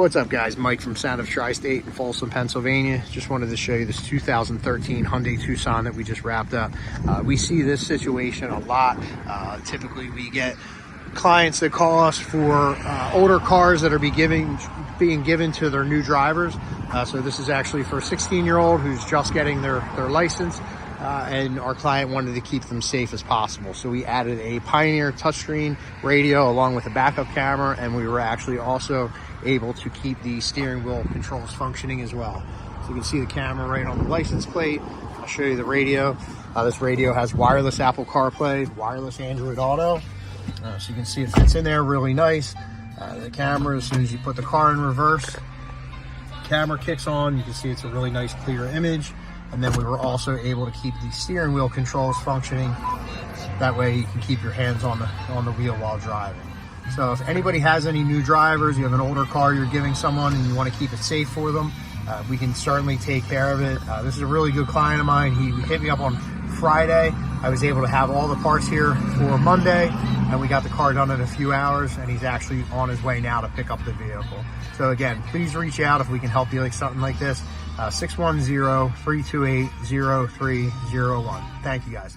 What's up guys, Mike from Soundoftristate in Folsom, Pennsylvania. Just wanted to show you this 2013 Hyundai Tucson that we just wrapped up. We see this situation a lot. Typically we get clients that call us for older cars that are being given to their new drivers. So this is actually for a 16-year-old who's just getting their license. And our client wanted to keep them safe as possible. So we added a Pioneer touchscreen radio along with a backup camera, and we were actually also able to keep the steering wheel controls functioning as well. So you can see the camera right on the license plate. I'll show you the radio. This radio has wireless Apple CarPlay, wireless Android Auto. So you can see it fits in there really nice. The camera, as soon as you put the car in reverse, camera kicks on. You can see it's a really nice clear image. And then we were also able to keep the steering wheel controls functioning. That way you can keep your hands on the wheel while driving. So if anybody has any new drivers, you have an older car you're giving someone and you want to keep it safe for them, we can certainly take care of it. This is a really good client of mine. He hit me up on Friday. I was able to have all the parts here for Monday, and we got the car done in a few hours, and he's actually on his way now to pick up the vehicle. So again, please reach out if we can help you like something like this. 610-328-0301. Thank you guys.